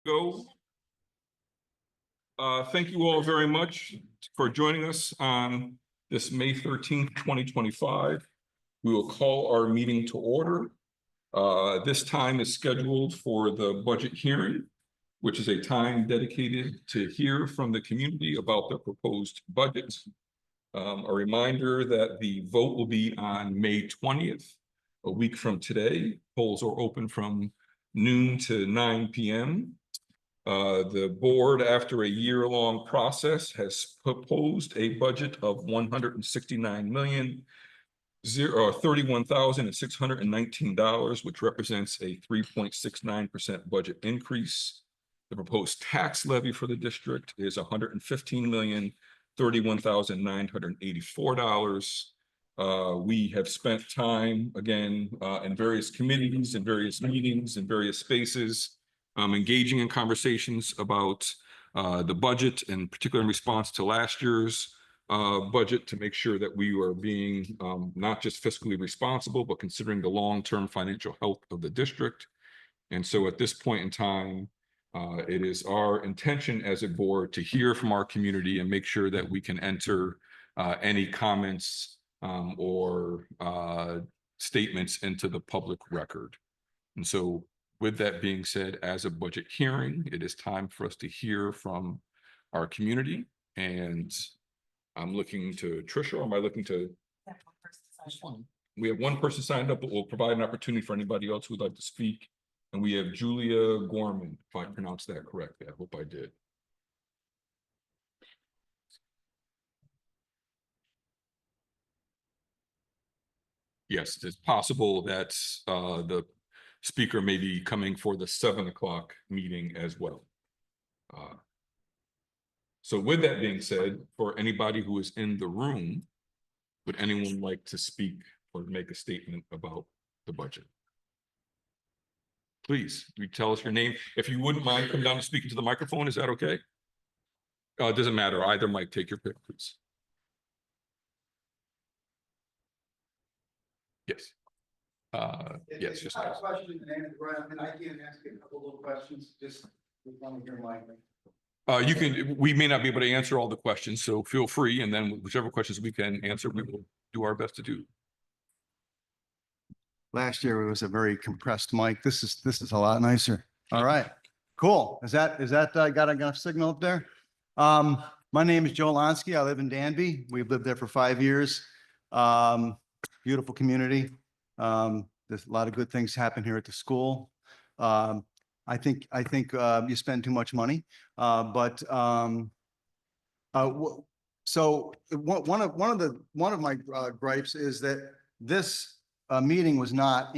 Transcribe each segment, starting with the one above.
Go. Thank you all very much for joining us on this May 13th, 2025. We will call our meeting to order. This time is scheduled for the budget hearing, which is a time dedicated to hear from the community about the proposed budget. A reminder that the vote will be on May 20th, a week from today. Polls are open from noon to 9 p.m. The board, after a year-long process, has proposed a budget of $169,031,619, which represents a 3.69% budget increase. The proposed tax levy for the district is $115,031,984. We have spent time, again, in various committees and various meetings and various spaces, engaging in conversations about the budget, and particularly in response to last year's budget, to make sure that we are being not just fiscally responsible, but considering the long-term financial health of the district. And so at this point in time, it is our intention as a board to hear from our community and make sure that we can enter any comments or statements into the public record. And so with that being said, as a budget hearing, it is time for us to hear from our community. And I'm looking to Trisha, or am I looking to? We have one person signed up, but we'll provide an opportunity for anybody else who'd like to speak. And we have Julia Gorman, if I pronounced that correctly. I hope I did. Yes, it's possible that the speaker may be coming for the 7 o'clock meeting as well. So with that being said, for anybody who is in the room, would anyone like to speak or make a statement about the budget? Please, you tell us your name. If you wouldn't mind, come down and speak into the microphone. Is that okay? It doesn't matter. Either mic, take your pick, please. Yes. Yes, just a question and answer, and I can ask you a couple little questions. Just want to hear my. You can. We may not be able to answer all the questions, so feel free. And then whichever questions we can answer, we will do our best to do. Last year it was a very compressed mic. This is a lot nicer. All right, cool. Is that got enough signal up there? My name is Joe Lonsky. I live in Danby. We've lived there for 5 years. Beautiful community. There's a lot of good things happen here at the school. I think you spend too much money, but so one of my gripes is that this meeting was not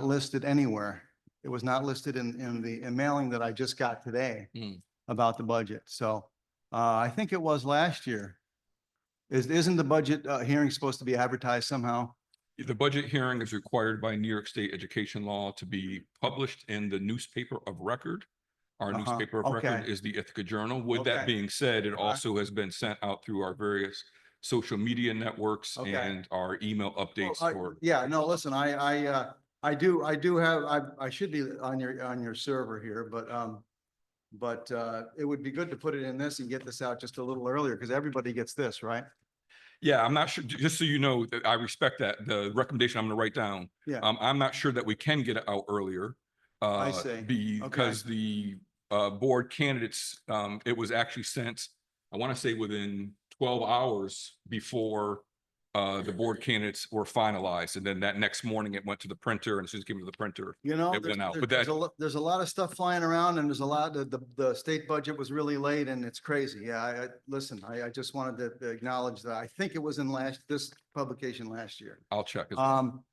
listed anywhere. It was not listed in the mailing that I just got today about the budget. So I think it was last year. Isn't the budget hearing supposed to be advertised somehow? The budget hearing is required by New York State education law to be published in the newspaper of record. Our newspaper of record is the Ithaca Journal. With that being said, it also has been sent out through our various social media networks and our email updates. Yeah, no, listen, I do have, I should be on your server here, but it would be good to put it in this and get this out just a little earlier, because everybody gets this, right? Yeah, I'm not sure, just so you know, that I respect that. The recommendation I'm going to write down. Yeah. I'm not sure that we can get it out earlier. I see. Because the board candidates, it was actually sent, I want to say within 12 hours before the board candidates were finalized. And then that next morning it went to the printer, and as soon as it came to the printer, you know, it went out. But there's a lot of stuff flying around, and there's a lot of the state budget was really late, and it's crazy. Yeah, listen, I just wanted to acknowledge that. I think it was in this publication last year. I'll check as well.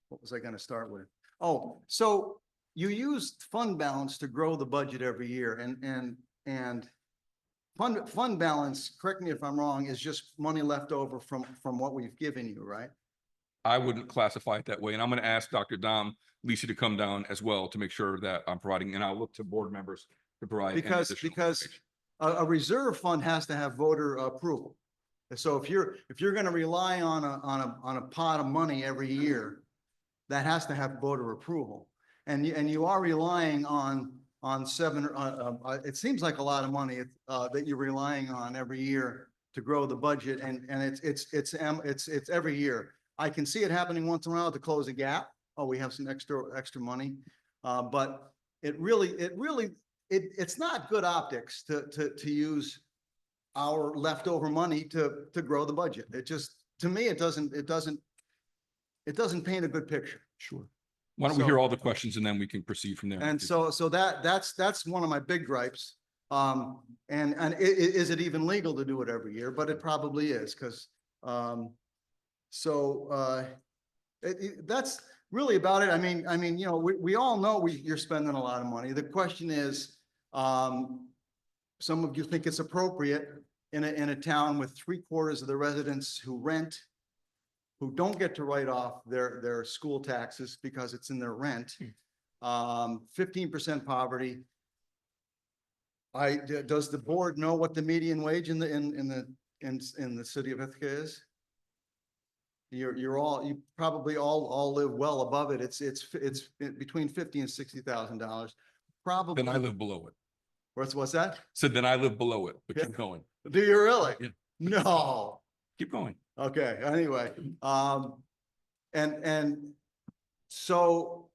What was I going to start with? Oh, so you used fund balance to grow the budget every year, and fund balance, correct me if I'm wrong, is just money left over from what we've given you, right? I wouldn't classify it that way. And I'm going to ask Dr. Dom Lisi to come down as well to make sure that I'm providing, and I'll look to board members to provide. Because a reserve fund has to have voter approval. So if you're going to rely on a pot of money every year, that has to have voter approval. And you are relying on seven, it seems like a lot of money, that you're relying on every year to grow the budget, and it's every year. I can see it happening once in a while to close a gap. Oh, we have some extra money. But it's not good optics to use our leftover money to grow the budget. It just, to me, it doesn't paint a good picture. Sure. Why don't we hear all the questions and then we can proceed from there? And so that's one of my big gripes. Is it even legal to do it every year? But it probably is, because that's really about it. I mean, you know, we all know you're spending a lot of money. The question is, some of you think it's appropriate in a town with 3/4 of the residents who rent, who don't get to write off their school taxes because it's in their rent, 15% poverty. Does the board know what the median wage in the city of Ithaca is? You probably all live well above it. It's between $50,000 and $60,000. Probably. Then I live below it. What's that? Said then I live below it, but Yeah. keep going. Do you really? Yeah. No. Keep going. Okay, anyway, and so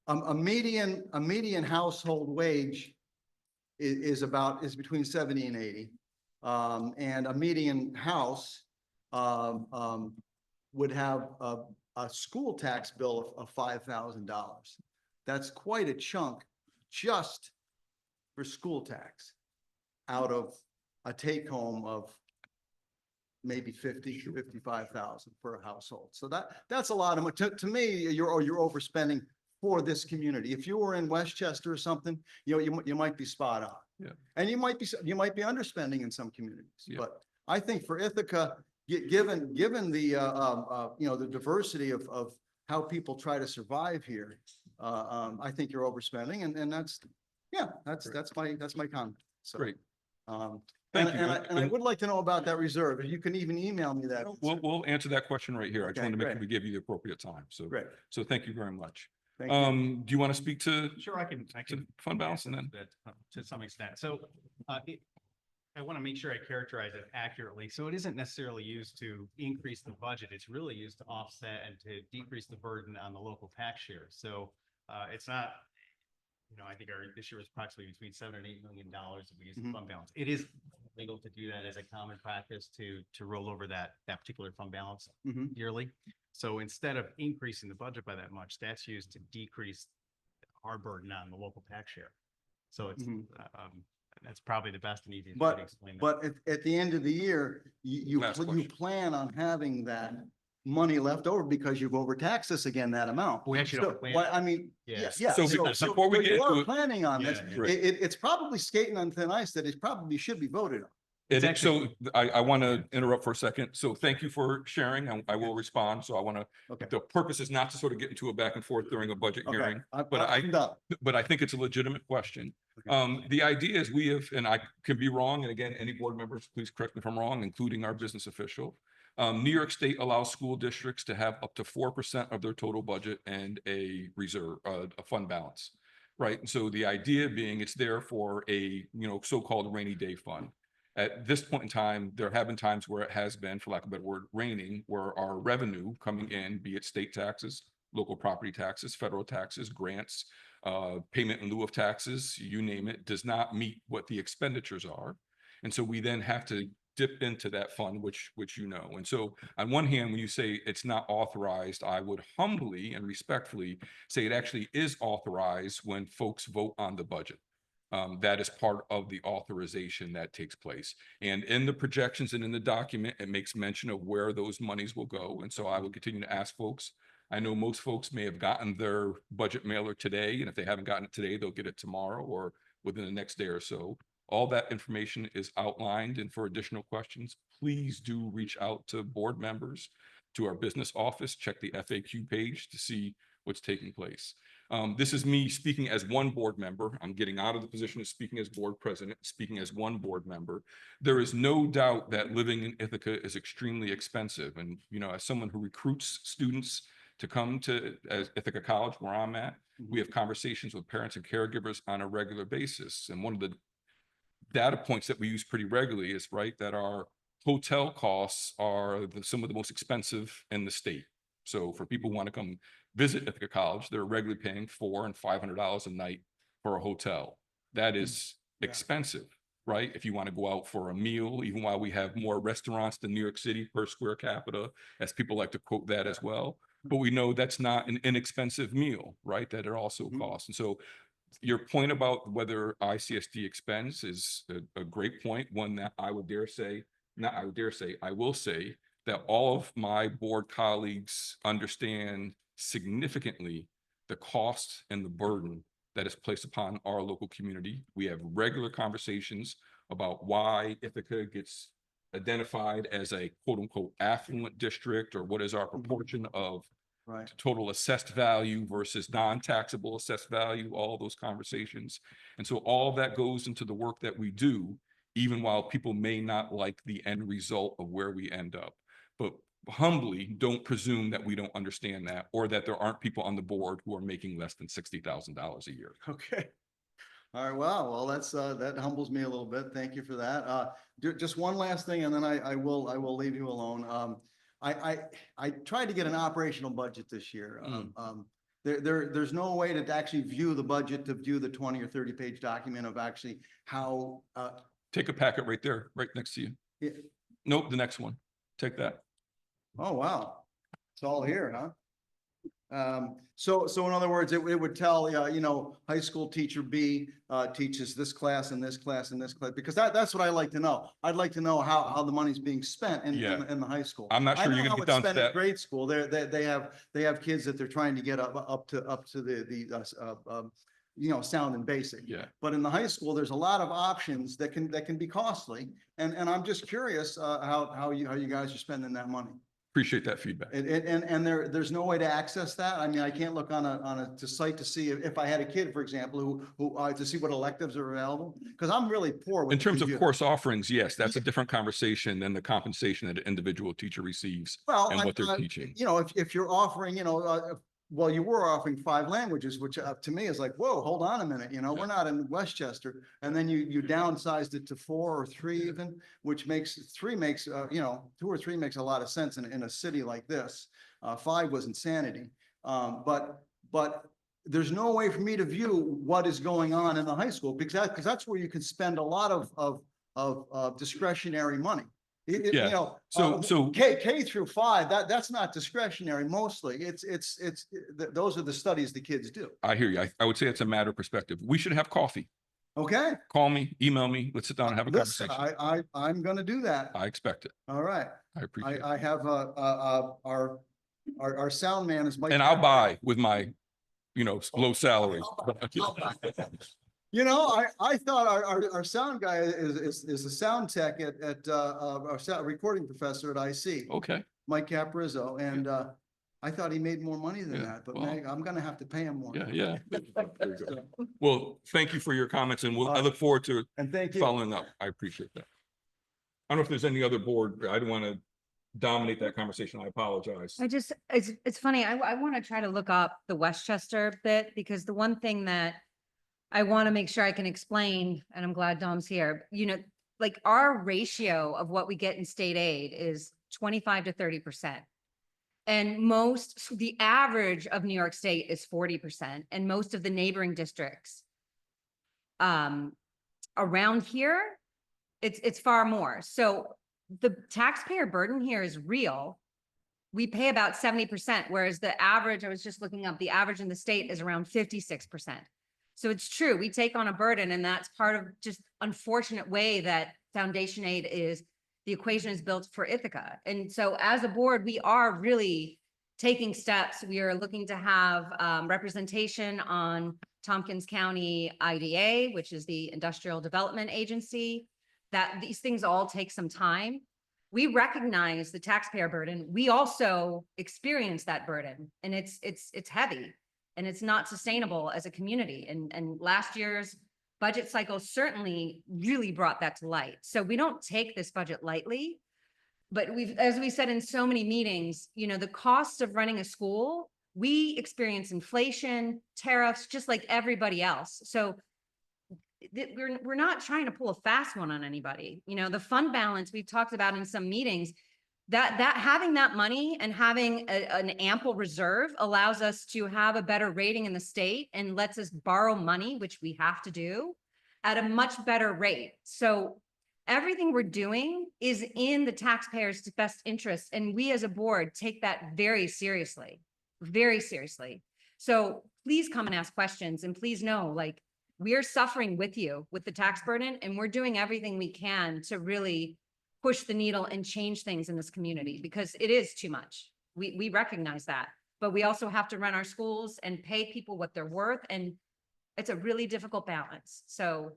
a median household wage is between 70 and 80. And a median house would have a school tax bill of $5,000. That's quite a chunk just for school tax out of a take home of maybe 55,000 for a household. So that's a lot of money. To me, you're overspending for this community. If you were in Westchester or something, you might be spot on. Yeah. And you might be underspending in some communities. Yeah. But I think for Ithaca, given the diversity of how people try to survive here, I think you're overspending, and that's my comment. So, Great. And Thank you. I would like to know about that reserve. If you can even email me that. We'll answer that question right here. I just Okay, want to make sure great. we give you the appropriate time. So, Great. so thank you very much. Thank you. Do you want to speak to Sure, I can fund balance and then? that, to some extent. So I want to make sure I characterize it accurately. So it isn't necessarily used to increase the budget. It's really used to offset and to decrease the burden on the local tax share. So it's not, I think this year was approximately between $7 and $8 million that we use the fund balance. It is legal to do that as a common practice to roll over that particular fund balance yearly. So instead of increasing the budget by that much, that's used to decrease our burden on the local tax share. So it's that's probably the best and easiest way to explain that. But at the end of the year, you plan on having that money left over because you've overtaxed us again that amount. We actually don't plan. I mean, Yeah. yeah. So before we get you into are it- planning on this. Yeah, It's probably skating on thin ice that it probably should be voted on. So I want to interrupt for a second. So thank you for sharing. I will respond. So I want to, Okay. the purpose is not to sort of get into a back and forth during a budget Okay. hearing, I'm but done. I think it's a legitimate question. Okay. The idea is we have, and I could be wrong, and again, any board members, please correct me if I'm wrong, including our business official. New York State allows school districts to have up to 4% of their total budget and a reserve, a fund balance, right? And so the idea being it's there for a, so-called rainy day fund. At this point in time, there have been times where it has been, for lack of a better word, raining, where our revenue coming in, be it state taxes, local property taxes, federal taxes, grants, payment in lieu of taxes, you name it, does not meet what the expenditures are. And so we then have to dip into that fund, which And so on one hand, when you say it's not authorized, I would humbly and respectfully say it actually is authorized when folks vote on the budget. That is part of the authorization that takes place. And in the projections and in the document, it makes mention of where those monies will go. And so I will continue to ask folks. I know most folks may have gotten their budget mailer today, and if they haven't gotten it today, they'll get it tomorrow or within the next day or so. All that information is outlined, and for additional questions, please do reach out to board members, to our business office, check the FAQ page to see what's taking place. This is me speaking as one board member. I'm getting out of the position of speaking as board president, speaking as one board member. There is no doubt that living in Ithaca is extremely expensive. And, as someone who recruits students to come to Ithaca College, where I'm at. We have conversations with parents and caregivers on a regular basis. And one of the data points that we use pretty regularly is, right, that our hotel costs are some of the most expensive in the state. So for people who want to come visit Ithaca College, they're regularly paying $400 and $500 a night for a hotel. That is expensive, right? If you want to go out for a meal, even while we have more restaurants than New York City per square capita, as people like to quote that as well. But we know that's not an inexpensive meal, right? That it also costs. And so your point about whether ICSD expends is a great point, one that I would dare say, not I would dare say, I will say that all of my board colleagues understand significantly the cost and the burden that is placed upon our local community. We have regular conversations about why Ithaca gets identified as a quote unquote affluent district, or what is our proportion of Right. total assessed value versus non-taxable assessed value, all those conversations. And so all that goes into the work that we do, even while people may not like the end result of where we end up. But humbly, don't presume that we don't understand that, or that there aren't people on the board who are making less than $60,000 a year. Okay. All right. Wow. Well, that's, that humbles me a little bit. Thank you for that. Just one last thing, and then I will leave you alone. I tried to get an operational budget this year. There's no way to actually view the budget, to view the 20 or 30 page document of actually how, Take a packet right there, right next to you. Yeah. Nope, the next one. Take that. Oh, wow. It's all here, huh? So in other words, it would tell, high school teacher B, teaches this class and this class and this class, because that's what I like to know. I'd like to know how the money's being spent in the high school. I'm not sure you're gonna get down to that. Grade school, they have kids that they're trying to get up to the sound and basic. Yeah. But in the high school, there's a lot of options that can be costly. And I'm just curious, how you guys are spending that money. Appreciate that feedback. And there's no way to access that. I mean, I can't look on a site to see if I had a kid, for example, who to see what electives are available, because I'm really poor with In terms of computer. course offerings, yes, that's a different conversation than the compensation that an individual teacher receives and what they're teaching. If you're offering, well, you were offering 5 languages, which to me is like, whoa, hold on a minute, we're not in Westchester. And then you downsized it to 4 or 3 even, which makes 2 or 3 makes a lot of sense in a city like this. 5 was insanity. But there's no way for me to view what is going on in the high school, because that's where you can spend a lot of discretionary money. So K through 5, that's not discretionary mostly. Those are the studies the kids do. I hear you. I would say it's a matter of perspective. We should have coffee. Okay. Call me, email me. Let's sit down and have a Listen, conversation. I'm gonna do that. I expect it. All right. I appreciate it. I have our sound man is Mike. And I'll buy with my, low salary. I thought our sound guy is a sound tech at our sound recording professor at IC. Okay. Mike Caprizzo, and I thought he made more money than that, but I'm gonna have to pay him more. Yeah. Well, thank you for your comments, and I look forward to And thank you. following up. I appreciate that. I don't know if there's any other board. I don't want to dominate that conversation. I apologize. It's funny. I want to try to look up the Westchester bit, because the one thing that I want to make sure I can explain, and I'm glad Dom's here, like our ratio of what we get in state aid is 25 to 30%. And the average of New York State is 40%. And most of the neighboring districts around here, it's far more. So the taxpayer burden here is real. We pay about 70%, whereas the average, I was just looking up, the average in the state is around 56%. So it's true, we take on a burden, and that's part of just unfortunate way that foundation aid the equation is built for Ithaca. And so as a board, we are really taking steps. We are looking to have representation on Tompkins County IDA, which is the Industrial Development Agency, that these things all take some time. We recognize the taxpayer burden. We also experience that burden, and it's heavy. And it's not sustainable as a community. And last year's budget cycle certainly really brought that to light. So we don't take this budget lightly. But as we said in so many meetings, the cost of running a school, we experience inflation, tariffs, just like everybody else. So we're not trying to pull a fast one on anybody. The fund balance we've talked about in some meetings, that having that money and having an ample reserve allows us to have a better rating in the state and lets us borrow money, which we have to do, at a much better rate. So everything we're doing is in the taxpayers' best interest. And we as a board take that very seriously, very seriously. So please come and ask questions, and please know, like, we're suffering with you with the tax burden, and we're doing everything we can to really push the needle and change things in this community, because it is too much. We recognize that, but we also have to run our schools and pay people what they're worth. And it's a really difficult balance. So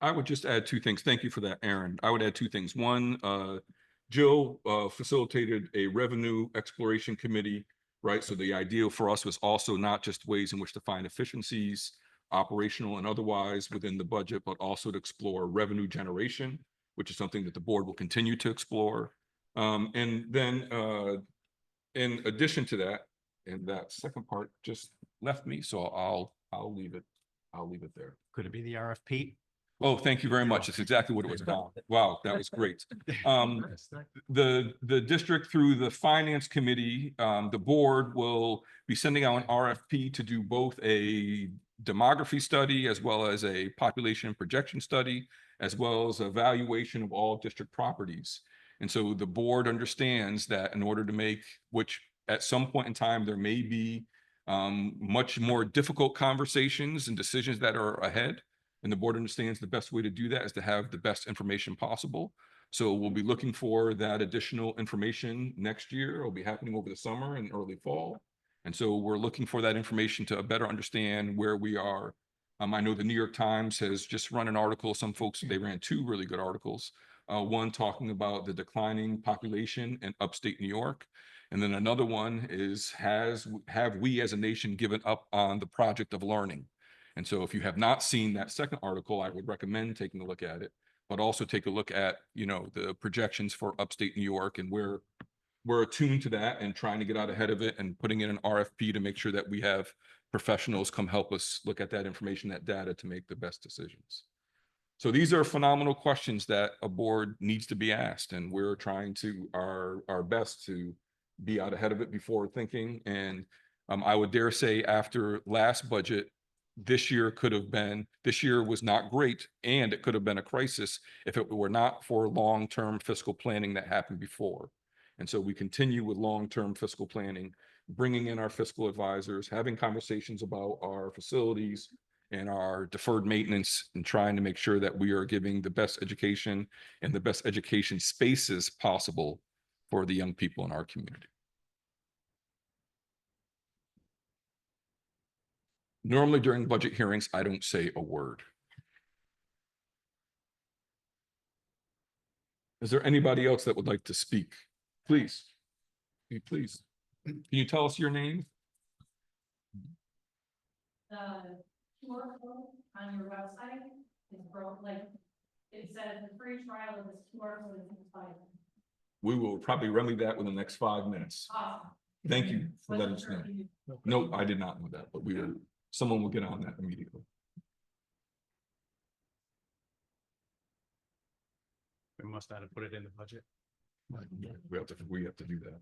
I would just add two things. Thank you for that, Aaron. I would add two things. One, Jill facilitated a revenue exploration committee, right? So the idea for us was also not just ways in which to find efficiencies, operational and otherwise within the budget, but also to explore revenue generation, which is something that the board will continue to explore. And then in addition to that, and that second part just left me, so I'll leave it. I'll leave it there. Could it be the RFP? Oh, thank you very much. That's exactly what it was about. Wow, that was great. The district, through the finance committee, the board will be sending out an RFP to do both a demography study as well as a population projection study, as well as evaluation of all district properties. And so the board understands that in order to make, which at some point in time, there may be much more difficult conversations and decisions that are ahead. And the board understands the best way to do that is to have the best information possible. So we'll be looking for that additional information next year. It'll be happening over the summer and early fall. And so we're looking for that information to better understand where we are. I know the New York Times has just run an article. Some folks, they ran two really good articles. One talking about the declining population in upstate New York. And then another one is, have we as a nation given up on the project of learning? And so if you have not seen that second article, I would recommend taking a look at it, but also take a look at, the projections for upstate New York, and where we're attuned to that and trying to get out ahead of it and putting in an RFP to make sure that we have professionals come help us look at that information, that data, to make the best decisions. So these are phenomenal questions that a board needs to be asked, and we're trying to our best to be out ahead of it before thinking. And I would dare say, after last budget, this year was not great, and it could have been a crisis if it were not for long-term fiscal planning that happened before. And so we continue with long-term fiscal planning, bringing in our fiscal advisors, having conversations about our facilities and our deferred maintenance, and trying to make sure that we are giving the best education and the best education spaces possible for the young people in our community. Normally during budget hearings, I don't say a word. Is there anybody else that would like to speak? Please. Please. Can you tell us your name? The QR code on your website is broke, like, it says the free trial of this QR code is expired. We will probably remedy that within the next 5 minutes. Awesome. Thank you for letting us know. No, I did not know that, but someone will get on that immediately. We must not have put it in the budget. We have to do that.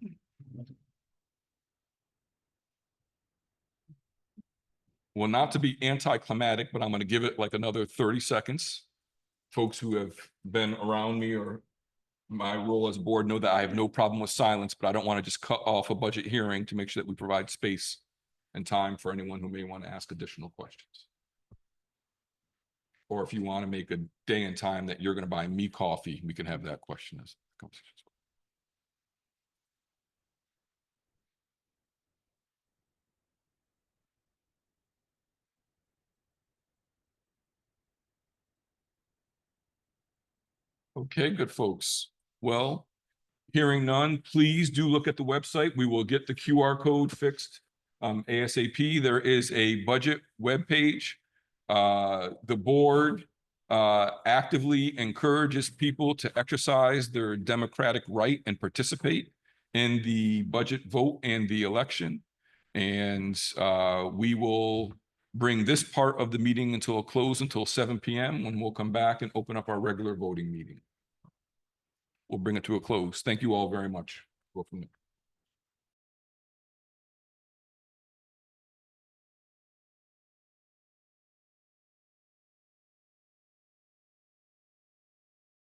Well, not to be anticlimactic, but I'm going to give it like another 30 seconds. Folks who have been around me or my role as board know that I have no problem with silence, but I don't want to just cut off a budget hearing to make sure that we provide space and time for anyone who may want to ask additional questions. Or if you want to make a day and time that you're going to buy me coffee, we can have that question as a conversation. Okay, good folks. Well, hearing none, please do look at the website. We will get the QR code fixed ASAP. There is a budget webpage. The board actively encourages people to exercise their democratic right and participate in the budget vote and the election. And we will bring this part of the meeting until a close until 7 p.m. when we'll come back and open up our regular voting meeting. We'll bring it to a close. Thank you all very much. Go from there.